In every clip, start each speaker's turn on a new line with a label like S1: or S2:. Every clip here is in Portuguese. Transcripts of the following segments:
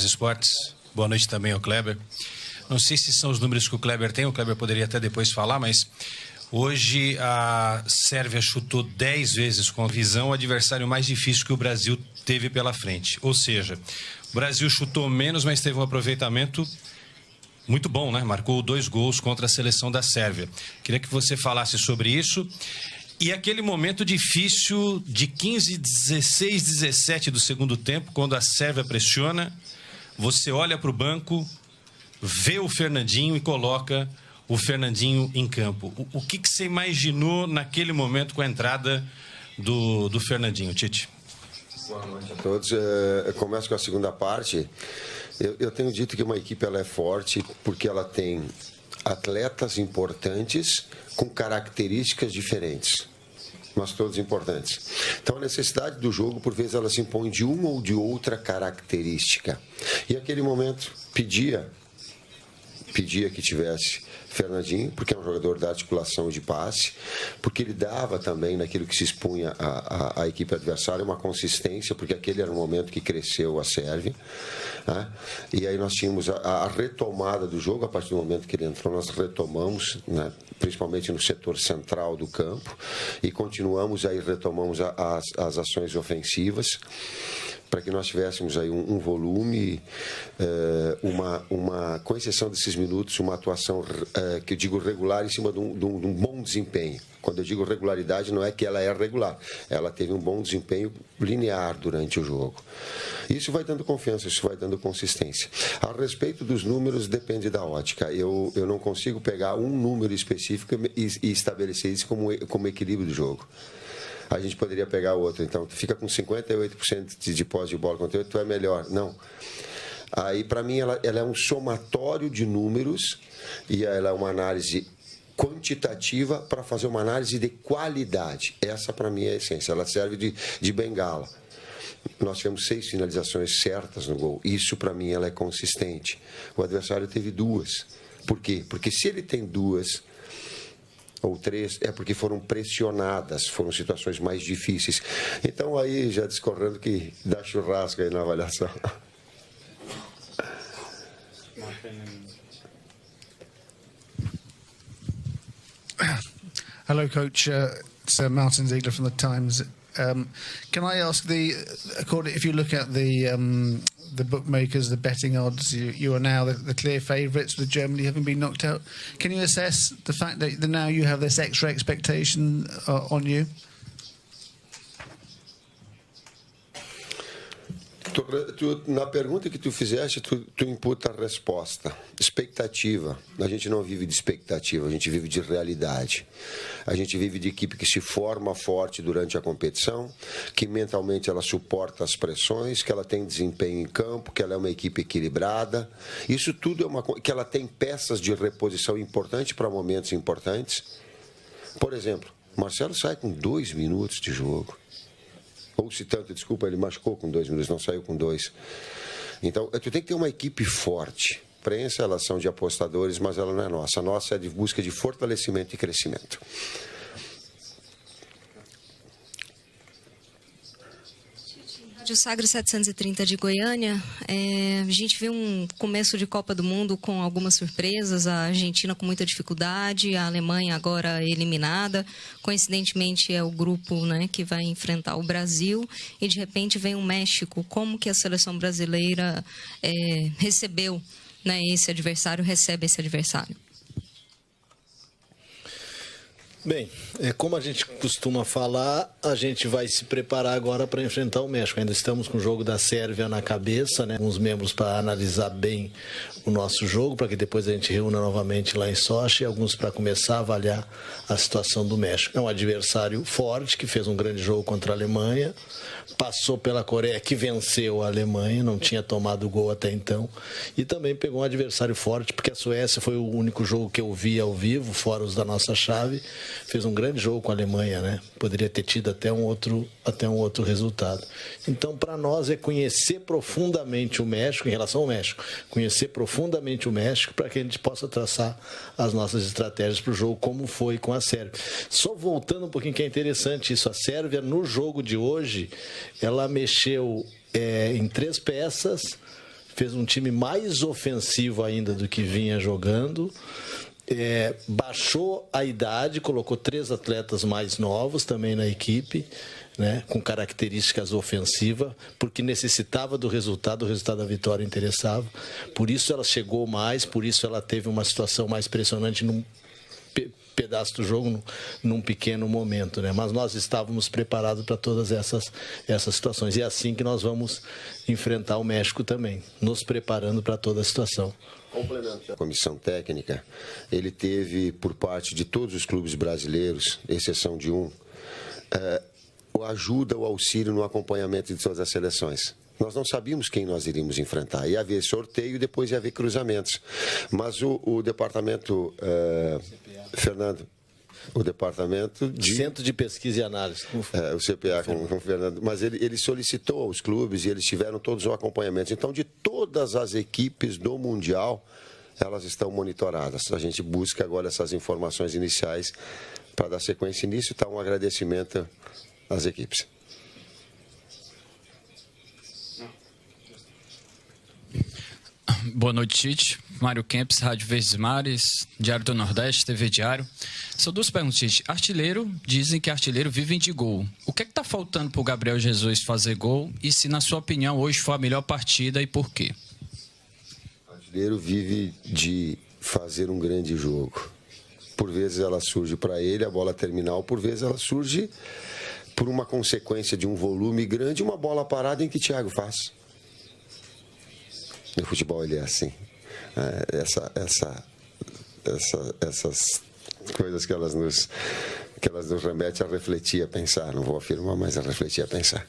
S1: Esportes. Boa noite também ao Kleber. Não sei se são os números que o Kleber tem, o Kleber poderia até depois falar, mas hoje a Sérvia chutou 10 vezes com a visão, o adversário mais difícil que o Brasil teve pela frente. Ou seja, o Brasil chutou menos, mas teve um aproveitamento muito bom, né? Marcou 2 gols contra a seleção da Sérvia. Queria que você falasse sobre isso. E aquele momento difícil de 15, 16, 17 do segundo tempo, quando a Sérvia pressiona, você olha para o banco, vê o Fernandinho e coloca o Fernandinho em campo. O que você imaginou naquele momento com a entrada do Fernandinho, Tite?
S2: Boa noite a todos. Eu começo com a segunda parte. Eu tenho dito que uma equipe ela é forte porque ela tem atletas importantes com características diferentes, mas todos importantes. Então, a necessidade do jogo, por vezes, ela se impõe de uma ou de outra característica. E aquele momento pedia que tivesse Fernandinho, porque é um jogador da articulação e de passe, porque ele dava também naquilo que se expunha a equipe adversária uma consistência, porque aquele era um momento que cresceu a Sérvia, né? E aí nós tínhamos a retomada do jogo. A partir do momento que ele entrou, nós retomamos, né? Principalmente no setor central do campo, e continuamos aí, retomamos as ações ofensivas, para que nós tivéssemos aí um volume, com exceção desses minutos, uma atuação, que eu digo regular, em cima de um bom desempenho. Quando eu digo regularidade, não é que ela é regular, ela teve um bom desempenho linear durante o jogo. Isso vai dando confiança, isso vai dando consistência. A respeito dos números, depende da ótica. Eu não consigo pegar um número específico e estabelecer isso como equilíbrio do jogo. A gente poderia pegar outro. Então, tu fica com 58% de posse de bola contra tu é melhor. Não. Aí, para mim, ela é um somatório de números e ela é uma análise quantitativa para fazer uma análise de qualidade. Essa, para mim, é a essência. Ela serve de bengala. Nós tivemos 6 finalizações certas no gol. Isso, para mim, ela é consistente. O adversário teve 2. Por quê? Porque se ele tem 2... ou 3, é porque foram pressionadas, foram situações mais difíceis. Então, aí, já discorrendo que dá churrasco aí na avaliação.
S3: Hello, Coach. It's Martin Ziegler from the Times. Can I ask, if you look at the bookmakers, the betting odds, you are now the clear favourites with Germany having been knocked out. Can you assess the fact that now you have this extra expectation on you?
S2: Na pergunta que tu fizeste, tu imputa a resposta. Expectativa. A gente não vive de expectativa, a gente vive de realidade. A gente vive de equipe que se forma forte durante a competição, que mentalmente ela suporta as pressões, que ela tem desempenho em campo, que ela é uma equipe equilibrada. Isso tudo é que ela tem peças de reposição importantes para momentos importantes. Por exemplo, Marcelo sai com 2 minutos de jogo. Ou se tanto, desculpa, ele machucou com 2 minutos, não saiu com 2. Então, tu tem que ter uma equipe forte. Prensa, elas são de apostadores, mas ela não é nossa. A nossa é de busca de fortalecimento e crescimento.
S4: Rádio Sagres 730 de Goiânia, a gente vê um começo de Copa do Mundo com algumas surpresas, a Argentina com muita dificuldade, a Alemanha agora eliminada, coincidentemente é o grupo, né, que vai enfrentar o Brasil, e de repente vem o México. Como que a seleção brasileira recebeu, né, recebe esse adversário?
S5: Bem, como a gente costuma falar, a gente vai se preparar agora para enfrentar o México. Ainda estamos com o jogo da Sérvia na cabeça, né? Alguns membros para analisar bem o nosso jogo, para que depois a gente reúna novamente lá em Sochi, e alguns para começar a avaliar a situação do México. É um adversário forte, que fez um grande jogo contra a Alemanha, passou pela Coreia, que venceu a Alemanha, não tinha tomado gol até então, e também pegou um adversário forte, porque a Suécia foi o único jogo que eu vi ao vivo, fora os da nossa chave. Fez um grande jogo com a Alemanha, né? Poderia ter tido até um outro resultado. Então, para nós é conhecer profundamente o México, em relação ao México, conhecer profundamente o México para que a gente possa traçar as nossas estratégias para o jogo, como foi com a Sérvia. Só voltando um pouquinho, que é interessante isso, a Sérvia no jogo de hoje, ela mexeu em 3 peças, fez um time mais ofensivo ainda do que vinha jogando. Baixou a idade, colocou 3 atletas mais novos também na equipe, né, com características ofensivas, porque necessitava do resultado, o resultado da vitória interessava. Por isso ela chegou mais, por isso ela teve uma situação mais pressionante num pedaço do jogo, num pequeno momento, né? Mas nós estávamos preparados para todas essas situações. E é assim que nós vamos enfrentar o México também, nos preparando para toda a situação.
S2: Complementando a comissão técnica, ele teve, por parte de todos os clubes brasileiros, exceção de um, ajuda, o auxílio no acompanhamento de todas as seleções. Nós não sabíamos quem nós iríamos enfrentar. Ia haver sorteio e depois ia haver cruzamentos. Mas o departamento, Fernando, o departamento de...
S5: Centro de Pesquisa e Análise.
S2: O CPA com o Fernando. Mas ele solicitou aos clubes e eles tiveram todos os acompanhamentos. Então, de todas as equipes do Mundial, elas estão monitoradas. A gente busca agora essas informações iniciais para dar sequência nisso. Está um agradecimento às equipes.
S6: Boa noite, Tite. Mário Kempis, Rádio Verdes Mares, Diário do Nordeste, TV Diário. São 2 perguntas, Tite. Artilheiro, dizem que artilheiro vive de gol. O que é que está faltando para o Gabriel Jesus fazer gol? E se, na sua opinião, hoje foi a melhor partida e por quê?
S2: O artilheiro vive de fazer um grande jogo. Por vezes ela surge para ele, a bola terminal, por vezes ela surge por uma consequência de um volume grande, uma bola parada em que Thiago faz. No futebol ele é assim. Essas coisas que elas nos remetem a refletir, a pensar. Não vou afirmar, mas a refletir, a pensar.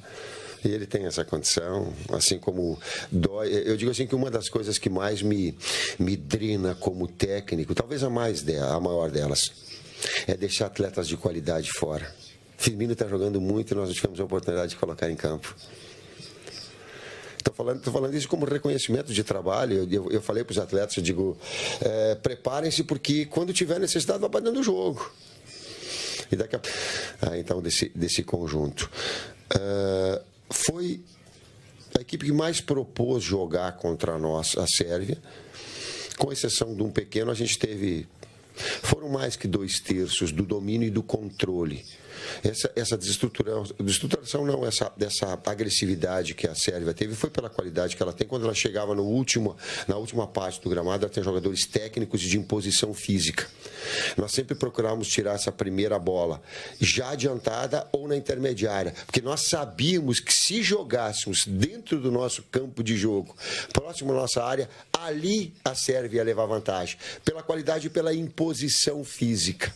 S2: E ele tem essa condição, assim como dói. Eu digo assim que uma das coisas que mais me drena como técnico, talvez a maior delas, é deixar atletas de qualidade fora. Firmino está jogando muito e nós não tivemos a oportunidade de colocar em campo. Estou falando isso como reconhecimento de trabalho. Eu falei para os atletas, eu digo, preparem-se porque quando tiver necessidade vai dando o jogo. E daqui a então desse conjunto. Foi a equipe que mais propôs jogar contra nós, a Sérvia. Com exceção de um pequeno, a gente teve... Foram mais que 2/3 do domínio e do controle. Essa desestruturação não, dessa agressividade que a Sérvia teve, foi pela qualidade que ela tem. Quando ela chegava na última parte do gramado, ela tem jogadores técnicos e de imposição física. Nós sempre procurávamos tirar essa primeira bola já adiantada ou na intermediária, porque nós sabíamos que se jogássemos dentro do nosso campo de jogo, próximo à nossa área, ali a Sérvia ia levar vantagem, pela qualidade e pela imposição física.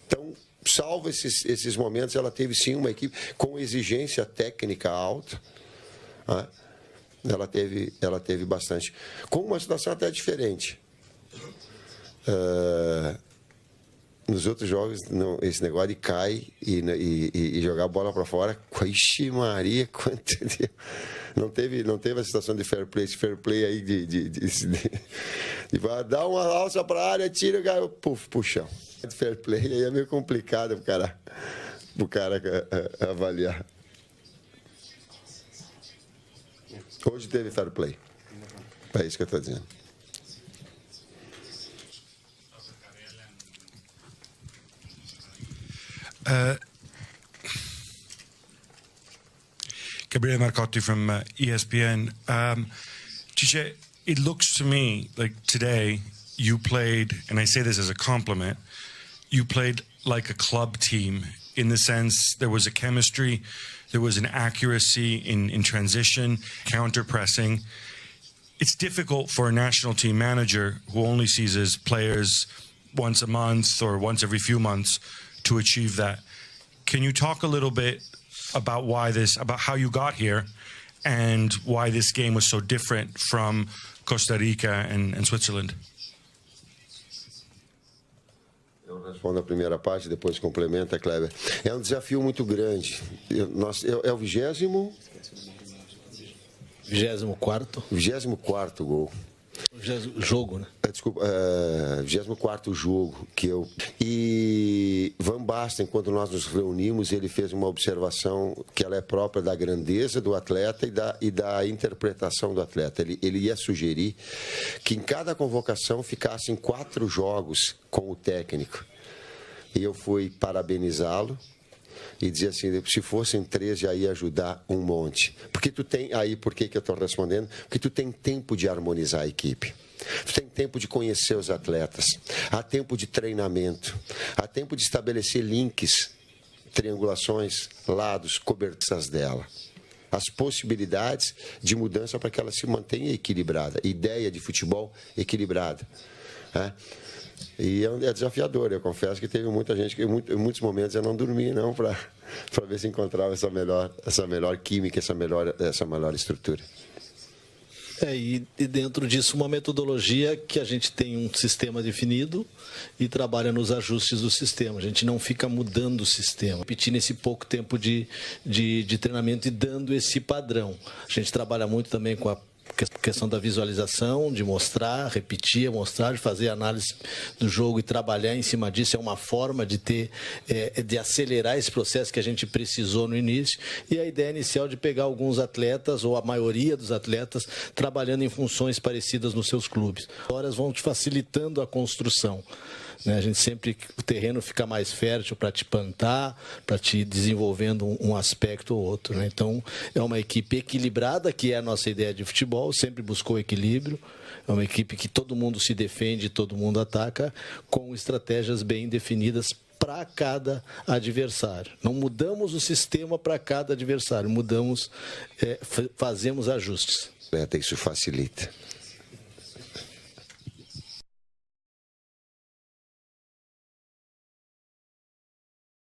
S2: Então, salvo esses momentos, ela teve sim uma equipe com exigência técnica alta. Né? Ela teve bastante. Com uma situação até diferente. Nos outros jogos, não, esse negócio de cair e jogar a bola para fora, ixi Maria, quanto deu. Não teve a situação de fair play, esse fair play aí de dar uma alça para a área, tira o cara, puxão. De fair play aí é meio complicado pro cara avaliar. Hoje teve fair play. É isso que eu estou dizendo.
S7: Gabriele Marcotti from ESPN. Tite, it looks to me like today you played, and I say this as a compliment, you played like a club team in the sense there was a chemistry, there was an accuracy in transition, counter-pressing. It's difficult for a national team manager who only sees his players once a month or once every few months to achieve that. Can you talk a little bit about about how you got here and why this game was so different from Costa Rica and Switzerland?
S2: Eu respondo a primeira parte, depois complementa, Kleber. É um desafio muito grande. É o 24º gol.
S5: Jogo, né?
S2: Desculpa, 24º jogo que eu... E Van Basten, quando nós nos reunimos, ele fez uma observação que ela é própria da grandeza do atleta e da interpretação do atleta. Ele ia sugerir que em cada convocação ficassem 4 jogos com o técnico. E eu fui parabenizá-lo e dizer assim, se fossem 13 já ia ajudar um monte. Porque tu tem, aí por que eu estou respondendo? Porque tu tem tempo de harmonizar a equipe. Tu tem tempo de conhecer os atletas. Há tempo de treinamento. Há tempo de estabelecer links, triangulações, lados, coberturas dela. As possibilidades de mudança para que ela se mantenha equilibrada. Ideia de futebol equilibrada. Né? E é desafiador, eu confesso que teve muita gente que em muitos momentos eu não dormi não para ver se encontrava essa melhor química, essa melhor estrutura.
S5: E dentro disso uma metodologia que a gente tem um sistema definido e trabalha nos ajustes do sistema. A gente não fica mudando o sistema, repetindo esse pouco tempo de treinamento e dando esse padrão. A gente trabalha muito também com a questão da visualização, de mostrar, repetir, mostrar, de fazer análise do jogo e trabalhar em cima disso. É uma forma de de acelerar esse processo que a gente precisou no início. E a ideia inicial de pegar alguns atletas, ou a maioria dos atletas, trabalhando em funções parecidas nos seus clubes. Horas vão te facilitando a construção. A gente sempre, o terreno fica mais fértil para te plantar, para te desenvolvendo um aspecto ou outro. Né? Então, é uma equipe equilibrada, que é a nossa ideia de futebol, sempre buscou equilíbrio. É uma equipe que todo mundo se defende, todo mundo ataca, com estratégias bem definidas para cada adversário. Não mudamos o sistema para cada adversário, fazemos ajustes.
S2: Isso facilita.